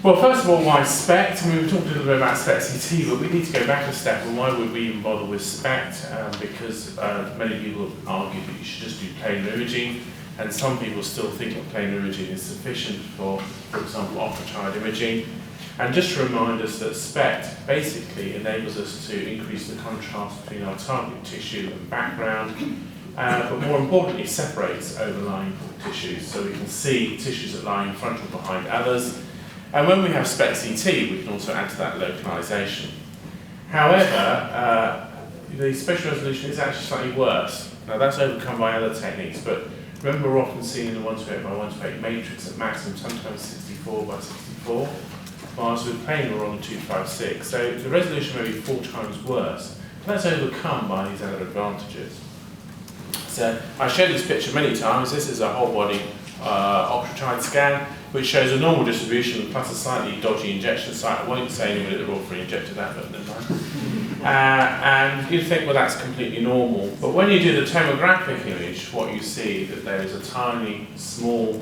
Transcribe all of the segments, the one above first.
Well, first of all, why SPECT? I mean, we talked a little bit about SPECT-CT, but we need to go back a step. And why would we even bother with SPECT? Because many people have argued that you should just do plain imaging, and some people still think that plain imaging is sufficient for example, octreotide imaging. And just to remind us that SPECT basically enables us to increase the contrast between our target tissue and background, but more importantly, separates overlying tissues, so we can see tissues that lie in front or behind others. And when we have SPECT-CT, we can also add to that localization. However, the spatial resolution is actually slightly worse. Now that's overcome by other techniques, but remember we're often seeing in the 1:8 by 1:8 matrix at maximum, sometimes 64 by 64, whilst with plain we're on 256. So the resolution may be 4 times worse. That's overcome by these other advantages. So I showed this picture many times. This is a whole body octreotide scan, which shows a normal distribution plus a slightly dodgy injection site. I won't say anybody at the Royal Free injected that, but never mind. And you think, well, that's completely normal. But when you do the tomographic image, what you see is that there is a tiny, small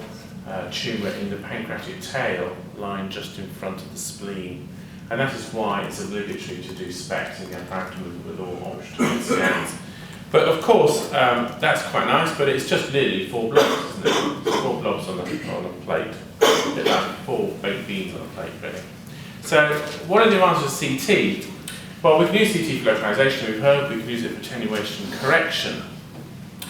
tumour in the pancreatic tail lying just in front of the spleen. And that is why it's obligatory to do SPECT in the abdomen with all octreotide scans. But of course, that's quite nice, but it's just literally 4 blobs, isn't it? It's 4 blobs on a plate. A bit like 4 baked beans on a plate, really. So, what are the advantages of CT? Well, we can use CT for localization, we've heard, we can use it for attenuation and correction.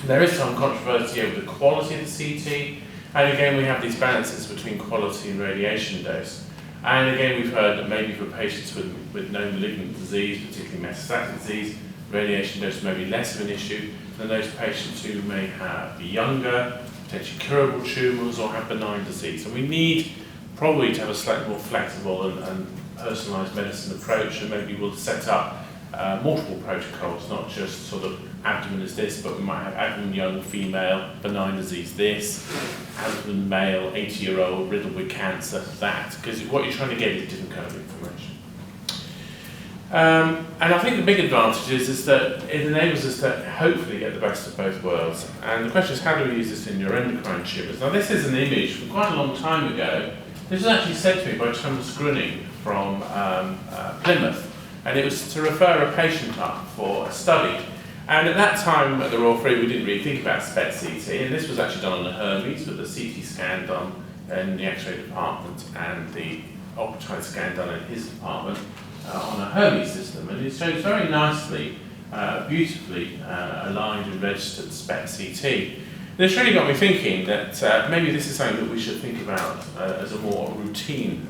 There is some controversy over the quality of the CT, and again, we have these balances between quality and radiation dose. And again, we've heard that maybe for patients with no malignant disease, particularly metastatic disease, radiation dose may be less of an issue than those patients who may be younger, potentially curable tumours, or have benign disease. And we need probably to have a slightly more flexible and personalised medicine approach, and maybe we'll set up multiple protocols, not just sort of abdomen is this, but we might have abdomen young female, benign disease this, abdomen male, 80-year-old, riddled with cancer, that, because what you're trying to get is different kind of information. And I think the big advantage is that it enables us to hopefully get the best of both worlds. And the question is, how do we use this in neuroendocrine tumours? Now, this is an image from quite a long time ago. This was actually sent to me by Thomas Grunning from Plymouth, and it was to refer a patient up for a study. And at that time at the Royal Free, we didn't really think about SPECT-CT, and this was actually done on the Hermes with the CT scan done in the X-ray department and the octreotide scan done in his department. On a Hermes system, and it shows very nicely, beautifully aligned and registered SPECT-CT. This really got me thinking that maybe this is something that we should think about as a more routine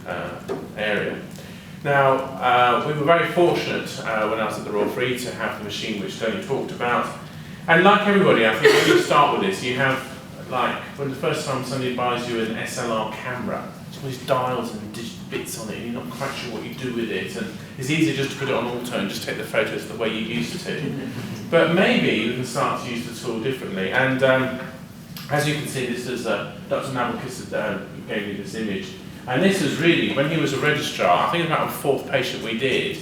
area. Now, we were very fortunate when I was at the Royal Free to have the machine which Tony talked about. And like everybody, I think when you start with this, you have, like, when the first time somebody buys you an SLR camera, all these dials and bits on it, and you're not quite sure what you do with it, and it's easier just to put it on auto and just take the photos the way you used to. But maybe you can start to use the tool differently. And as you can see, this is Dr. Nabokis gave me this image, and this is really, when he was a registrar, I think about the 4th patient we did,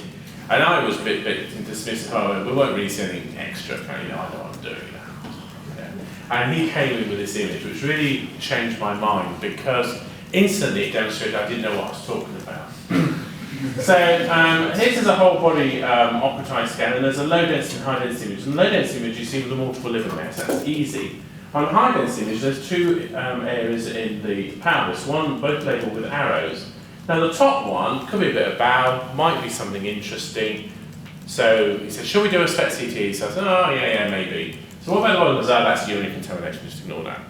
and I was a bit dismissive, oh, we won't really see anything extra, I know what I'm doing now. Yeah. And he came in with this image, which really changed my mind, because instantly it demonstrated I didn't know what I was talking about. So this is a whole body octreotide scan, and there's a low density and high density image. In the low density image you see the multiple liver mets, that's easy. On the high density image there's 2 areas in the pelvis, one both labelled with arrows. Now the top one could be a bit of bowel, might be something interesting. So he said, shall we do a SPECT-CT? So I said, oh yeah, maybe. So what about the bottom? That's urinary contamination, just ignore that.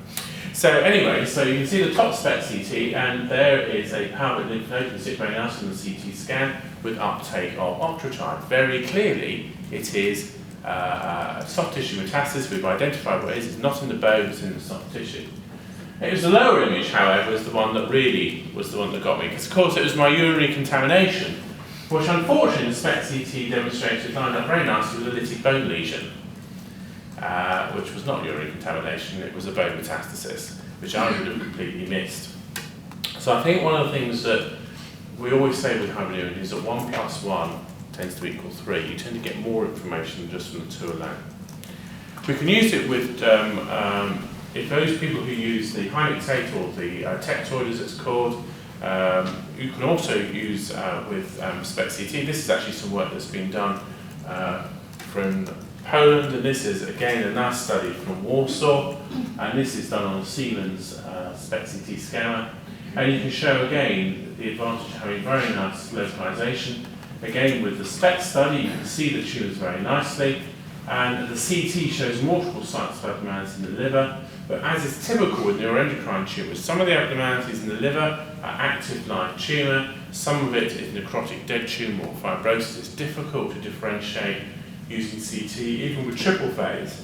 So anyway, so you can see the top SPECT-CT, and there is a pelvic lymph node, you can see it very nice in the CT scan, with uptake of octreotide. Very clearly, it is soft tissue metastasis. We've identified what it is. It's not in the bone, it's in the soft tissue. It was the lower image, however, was the one that really was the one that got me, because of course it was my urinary contamination, which unfortunately the SPECT-CT demonstrated lined up very nicely with a lytic bone lesion. Which was not urinary contamination, it was a bone metastasis, which I would have completely missed. So I think one of the things that we always say with hybrid imaging is that 1 + 1 tends to equal 3. You tend to get more information just from the 2 alone. We can use it with, if those people who use the Hynectate or the Tectoid as it's called, You can also use with SPECT-CT. This is actually some work that's been done from Poland, and this is again a nice study from Warsaw, and this is done on a Siemens SPECT-CT scanner. And you can show again the advantage of having very nice localization. Again, with the SPECT study, you can see the tumours very nicely, and the CT shows multiple sites of abnormalities in the liver. But as is typical with neuroendocrine tumours, some of the abnormalities in the liver are active live tumour, some of it is necrotic dead tumour or fibrosis. It's difficult to differentiate using CT, even with triple phase,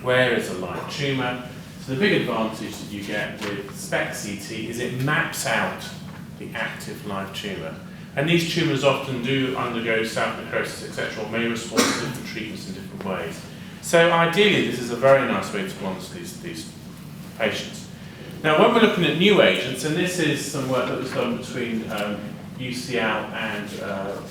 where is a live tumour. So the big advantage that you get with SPECT-CT is it maps out the active live tumour. And these tumours often do undergo self-necrosis, etc., or may respond to different treatments in different ways. So ideally, this is a very nice way to monitor these patients. Now, when we're looking at new agents, and this is some work that was done between UCL and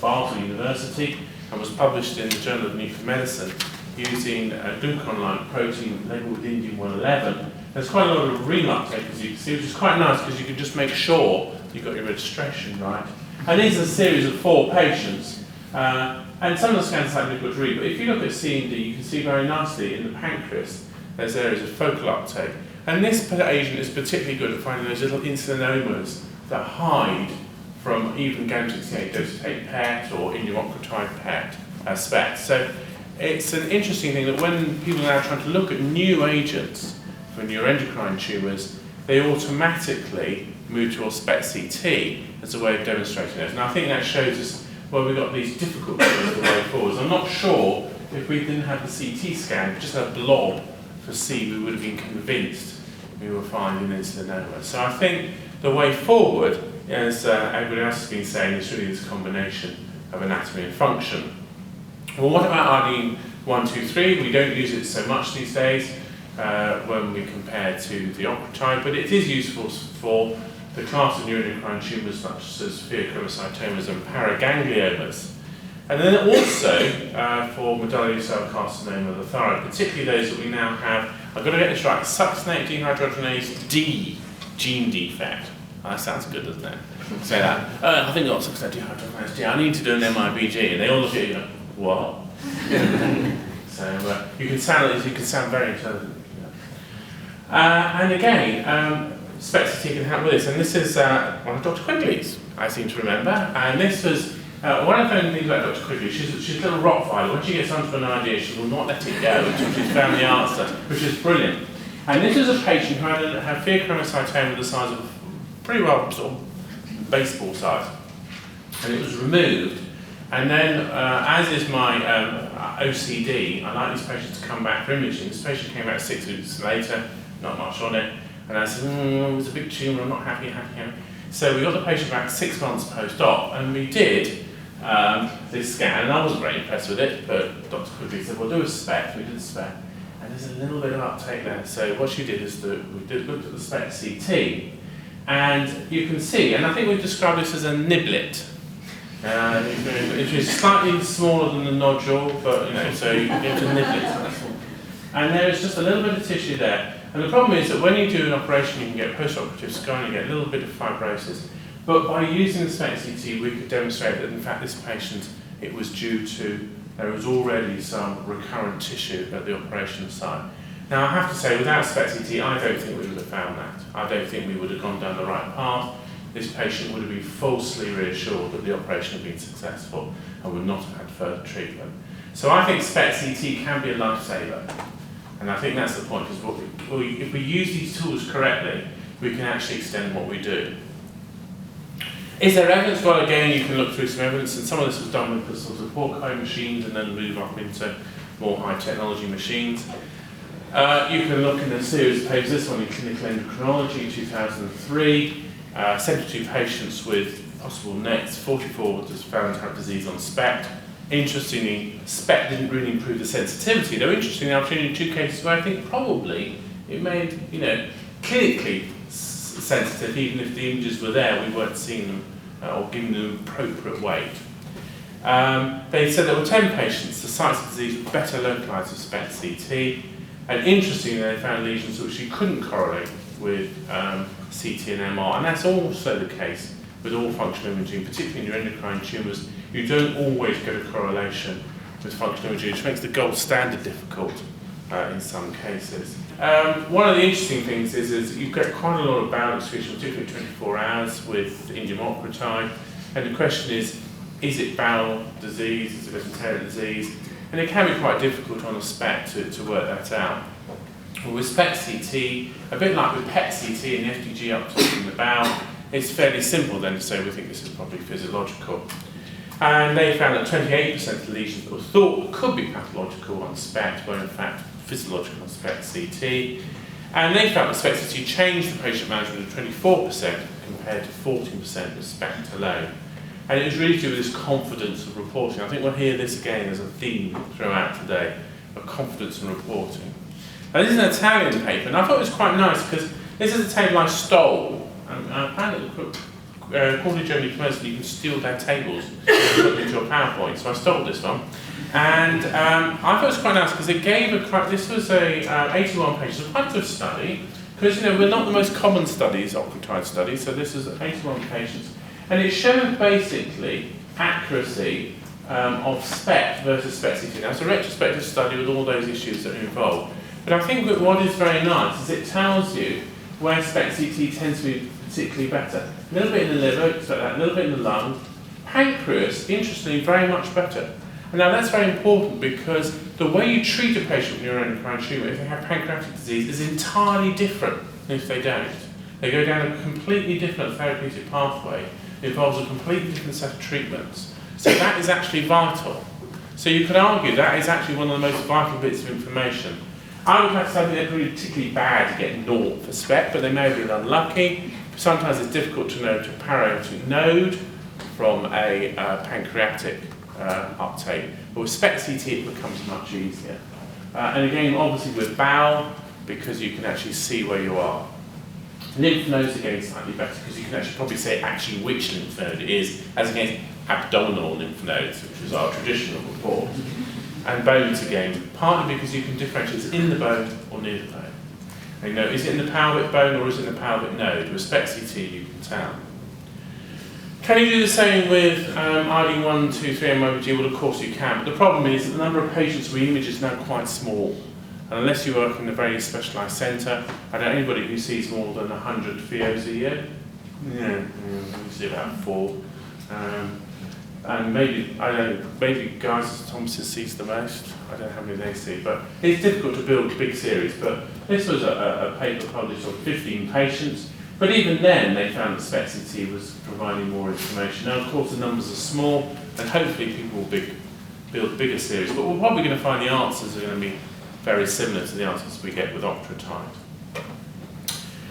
Basel University, and was published in the Journal of Nuclear Medicine, using a glucon-like protein labelled with Indium 111. There's quite a lot of ring uptake, as you can see, which is quite nice because you can just make sure you've got your registration right. And these are a series of 4 patients. And some of the scans are difficult to read, but if you look at C and D, you can see very nicely in the pancreas, there's areas of focal uptake. And this agent is particularly good at finding those little insulinomas that hide from even gamma-68 DOTATATE PET or indium PET SPECT. So it's an interesting thing that when people are now trying to look at new agents for neuroendocrine tumours, they automatically move towards SPECT-CT as a way of demonstrating those. And I think that shows us where we've got these difficulties the way forwards. I'm not sure if we didn't have the CT scan, just a blob for C, we would have been convinced we were finding insulinoma. So I think the way forward, as everybody else has been saying, is really this combination of anatomy and function. Well, what about iodine 123? We don't use it so much these days when we compare to the octreotide, but it is useful for the class of neuroendocrine tumours such as pheochromocytomas and paragangliomas. And then also for medullary cell carcinoma of the thyroid, particularly those that we now have, I've got to get this right, succinate dehydrogenase D gene defect. That sounds good, doesn't it? Say that. I think I've got succinate dehydrogenase D. I need to do an mIBG. And they all look at you like, what? So you can sound very intelligent. And again, SPECT-CT can help with this, and this is one of Dr. Quigley's, I seem to remember, and this was one of the things about Dr. Quigley. She's a little Rottweiler. When she gets onto an idea, she will not let it go until she's found the answer, which is brilliant. And this is a patient who had pheochromocytoma the size of pretty well sort of baseball size, and it was removed. And then, as is my OCD, I like these patients to come back for imaging. This patient came back 6 weeks later, not much on it. And I said, it was a big tumour, I'm not happy. So we got the patient back 6 months post-op, and we did this scan, and I wasn't very impressed with it, but Dr. Quigley said, well, do a SPECT. We did a SPECT, and there's a little bit of uptake there. So what she did is that we looked at the SPECT-CT, and you can see, and I think we've described this as a niblet. It is slightly smaller than the nodule, but so you can get a niblet. And there is just a little bit of tissue there. And the problem is that when you do an operation, you can get post-operative scarring, you get a little bit of fibrosis. But by using the SPECT-CT, we could demonstrate that in fact this patient, it was due to, there was already some recurrent tissue at the operation site. Now I have to say, without SPECT-CT, I don't think we would have found that. I don't think we would have gone down the right path. This patient would have been falsely reassured that the operation had been successful and would not have had further treatment. So I think SPECT-CT can be a lifesaver. And I think that's the point, because if we use these tools correctly, we can actually extend what we do. Is there evidence? Well, again, you can look through some evidence, and some of this was done with the sort of Porco machines and then move up into more high technology machines. You can look in a series of papers, this one in Clinical Endocrinology in 2003, 72 patients with possible NETs, 44 just found to have disease on SPECT. Interestingly, SPECT didn't really improve the sensitivity, though interestingly, I've seen in 2 cases where I think probably it made, clinically sensitive, even if the images were there, we weren't seeing them or giving them appropriate weight. They said there were 10 patients, the sites of disease were better localized with SPECT-CT, and interestingly, they found lesions which you couldn't correlate with CT and MR, and that's also the case with all functional imaging, particularly in neuroendocrine tumours. You don't always get a correlation with functional imaging, which makes the gold standard difficult in some cases. One of the interesting things is you get quite a lot of bowel excretion, particularly 24 hours with endomocratide, and the question is it bowel disease, is it mesenteric disease? And it can be quite difficult on a SPECT to work that out. Well, with SPECT-CT, a bit like with PET-CT and the FDG uptake in the bowel, it's fairly simple then to say we think this is probably physiological. And they found that 28% of the lesions that were thought could be pathological on SPECT were in fact physiological on SPECT-CT. And they found that SPECT-CT changed the patient management of 24% compared to 14% with SPECT alone. And it was really to do with this confidence of reporting. I think we'll hear this again as a theme throughout today, of confidence in reporting. Now this is an Italian paper, and I thought it was quite nice because this is a table I stole. I found it quarterly journey commercial, you can steal their tables and put them into your PowerPoint, so I stole this one. And I thought it was quite nice because it gave this was a 81 pages, a quite good study, because we're not the most common studies, octreotide studies, so this is 81 patients. And it showed basically accuracy of SPECT versus SPECT-CT. Now it's a retrospective study with all those issues that are involved. But I think that what is very nice is it tells you where SPECT-CT tends to be particularly better. A little bit in the liver, just like that, a little bit in the lung. Pancreas, interestingly, very much better. And now that's very important because the way you treat a patient with neuroendocrine tumour, if they have pancreatic disease, is entirely different than if they don't. They go down a completely different therapeutic pathway. It involves a completely different set of treatments. So that is actually vital. So you could argue that is actually one of the most vital bits of information. I would have to say that they're really particularly bad to get naught for SPECT, but they may have been unlucky. Sometimes it's difficult to know to parametric node from a pancreatic uptake. But with SPECT-CT it becomes much easier. And again, obviously with bowel, because you can actually see where you are. Lymph nodes again slightly better because you can actually probably say actually which lymph node it is, as against abdominal lymph nodes, which is our traditional report. And bones again, partly because you can differentiate it's in the bone or near the bone. And is it in the pelvic bone or is it in the pelvic node? With SPECT-CT you can tell. Can you do the same with iodine 1, 2, 3 mIBG? Well, of course you can, but the problem is that the number of patients we image is now quite small. And unless you work in a very specialised centre, I don't know anybody who sees more than 100 POs a year. Yeah, you see about 4. And maybe, I don't know, maybe Guys Thompson sees the most. I don't know how many they see, but it's difficult to build big series. But this was a paper published on 15 patients. But even then, they found that SPECT-CT was providing more information. Now, of course, the numbers are small, and hopefully people will build bigger series. But we're probably going to find the answers are going to be very similar to the answers we get with octreotide.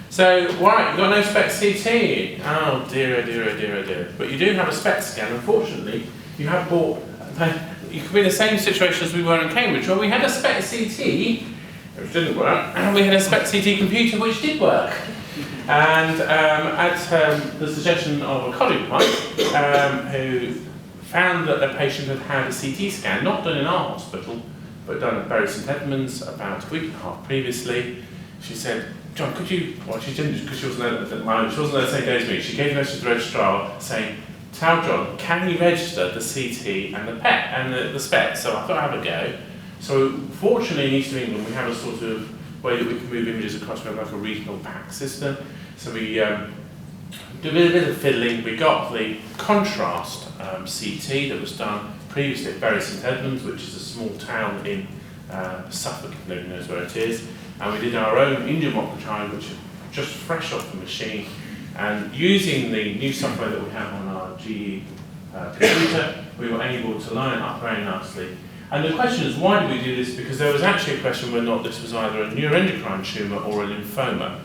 So, right, you've got no SPECT-CT. Oh dear, oh dear, oh dear, oh dear. But you do have a SPECT scan. Unfortunately, you have bought. You could be in the same situation as we were in Cambridge, where we had a SPECT-CT, which didn't work, and we had a SPECT-CT computer, which did work. And at the suggestion of a colleague of mine, who found that a patient had had a CT scan, not done in our hospital, but done at Perri St Edmunds about a week and a half previously, she said, John, could you, well she didn't because she wasn't there the same day as me, she gave a message to the registrar saying, tell John, can he register the CT and the PET and the SPECT? So I thought I'd have a go. So fortunately in East England we have a sort of way that we can move images across, we have like a regional PAC system. So we did a bit of fiddling, we got the contrast CT that was done previously at Perri St Edmunds, which is a small town in Suffolk, if nobody knows where it is. And we did our own endomocratide, which is just fresh off the machine. And using the new software that we have on our GE computer, we were able to line it up very nicely. And the question is, why did we do this? Because there was actually a question whether or not this was either a neuroendocrine tumour or a lymphoma.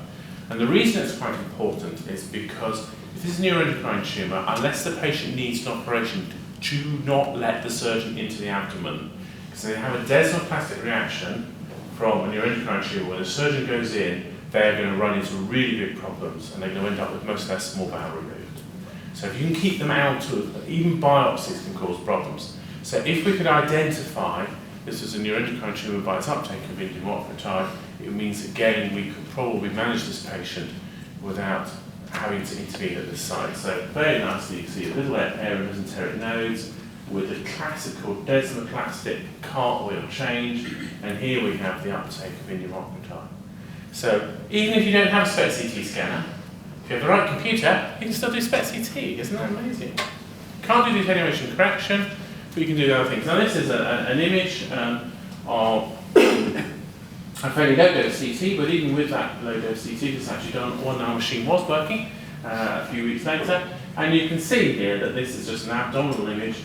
And the reason it's quite important is because if this is a neuroendocrine tumour, unless the patient needs an operation, do not let the surgeon into the abdomen. Because they have a desmoplastic reaction from a neuroendocrine tumour. When the surgeon goes in, they're going to run into really big problems and they're going to end up with most of their small bowel removed. So if you can keep them out of, even biopsies can cause problems. So if we could identify this was a neuroendocrine tumour by its uptake of indium, it means again we could probably manage this patient without having to intervene at this site. So very nicely you see a little pair of mesenteric nodes with a classical desmoplastic cartwheel change, and here we have the uptake of indium. So even if you don't have a SPECT-CT scanner, if you have the right computer, you can still do SPECT-CT. Isn't that amazing? Can't do the attenuation correction, but you can do the other things. Now this is an image of a fairly low-dose CT, but even with that low-dose CT, it's actually done when our machine was working a few weeks later. And you can see here that this is just an abdominal image.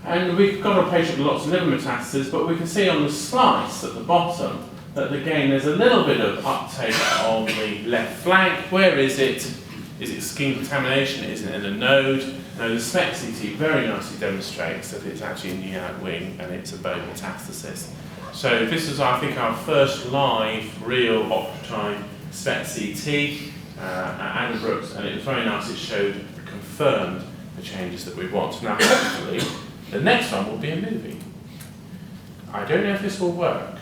And we've got a patient with lots of liver metastases, but we can see on the slice at the bottom that again there's a little bit of uptake on the left flank. Where is it? Is it skin contamination? Is it in a node? No, the SPECT-CT very nicely demonstrates that it's actually in the out wing and it's a bone metastasis. So this is, I think, our first live, real operative SPECT-CT at Addenbrooke, and it was very nice. It showed, confirmed the changes that we want. Now, hopefully, the next one will be a movie. I don't know if this will work,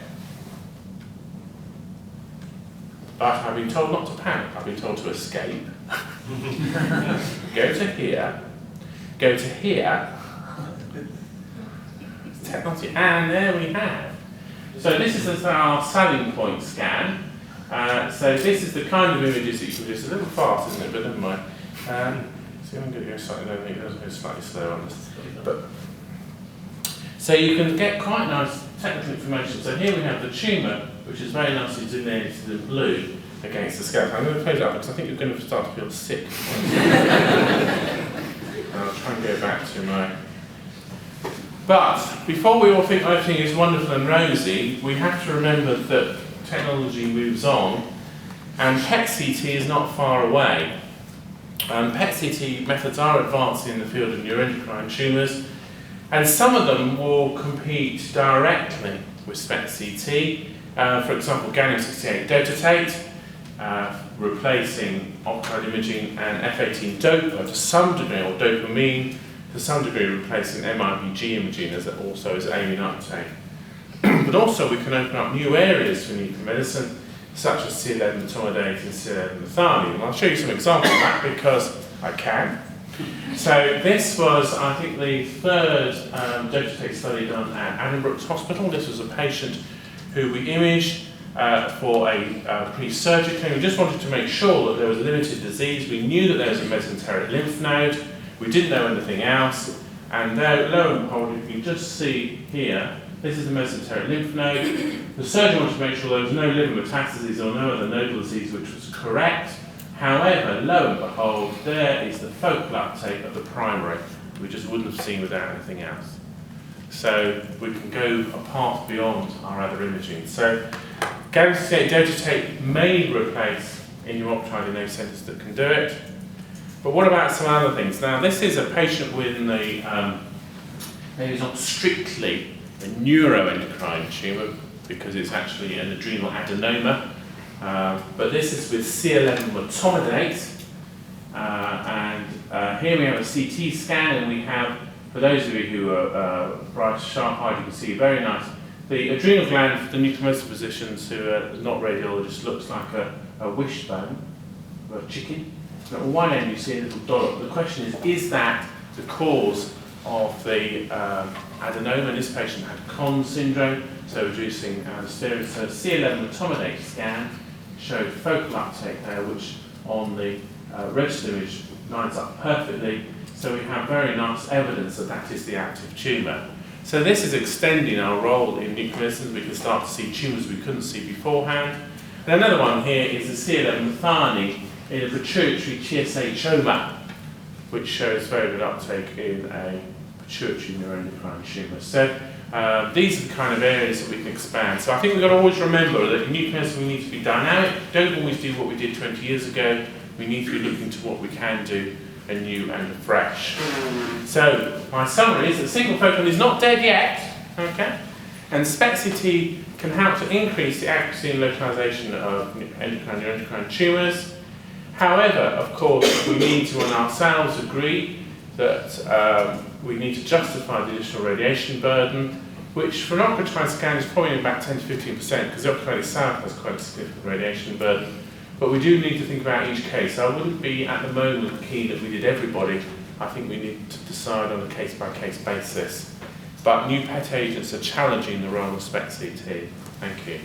but I've been told not to panic. I've been told to escape. Go to here. Go to here. Technology, and there we have. So this is our selling point scan. So this is the kind of images that you produce. A little fast, isn't it? But never mind. So I'm going to go slightly lower. Let's go slightly slower on this. So you can get quite nice technical information. So here we have the tumour, which is very nicely delineated in blue against the scalp. I'm going to close it up because I think you're going to start to feel sick. I'll try and go back to my... But before we all think everything is wonderful and rosy, we have to remember that technology moves on, and PET-CT is not far away. PET-CT methods are advancing in the field of neuroendocrine tumours, and some of them will compete directly with SPECT-CT. For example, gallium-68 DOTATATE, replacing optoid imaging, and F18 DOPA to some degree, or dopamine, to some degree replacing mIBG imaging, as it also is aiming uptake. But also we can open up new areas for nuclear medicine, such as C11 metomidate and C11 methionine. And I'll show you some examples of that because I can. So this was, I think, the third DOTATATE study done at Addenbrooke Hospital. This was a patient who we imaged for a pre-surgically. We just wanted to make sure that there was a limited disease. We knew that there was a mesenteric lymph node. We didn't know anything else. And lo and behold, you can just see here, this is the mesenteric lymph node. The surgeon wanted to make sure there was no liver metastases or no other nodal disease, which was correct. However, lo and behold, there is the focal uptake of the primary. We just wouldn't have seen without anything else. So we can go a path beyond our other imaging. So gallium-68 DOTATATE may replace indium in those centres that can do it. But what about some other things? Now, this is a patient with maybe it's not strictly a neuroendocrine tumour because it's actually an adrenal adenoma. But this is with C11 metomidate. And here we have a CT scan, and we have, for those of you who are bright, sharp-eyed, you can see very nice. The adrenal gland for the nuclear medicine physicians who are not radiologists looks like a wishbone of a chicken. At one end you see a little dollop. The question is that the cause of the adenoma? And this patient had Con syndrome, so reducing aldosterone. So C11 metomidate scan showed focal uptake there, which on the registered image lines up perfectly. So we have very nice evidence that that is the active tumour. So this is extending our role in nuclear medicine. We can start to see tumours we couldn't see beforehand. And another one here is the C11 methionine in a pituitary TSHoma, which shows very good uptake in a pituitary neuroendocrine tumour. So these are the kind of areas that we can expand. So I think we've got to always remember that in nuclear medicine we need to be dynamic. Don't always do what we did 20 years ago. We need to be looking to what we can do anew and afresh. So my summary is that single focal is not dead yet, okay? And SPECT-CT can help to increase the accuracy and localization of endocrine neuroendocrine tumours. However, of course, we need to, on ourselves, agree that we need to justify the additional radiation burden. which for an octreotide scan is probably about 10 to 15%, because the octreotide itself has quite a significant radiation burden. But we do need to think about each case. So I wouldn't be at the moment keen that we did everybody. I think we need to decide on a case-by-case basis. But new PET agents are challenging the role of SPECT-CT. Thank you.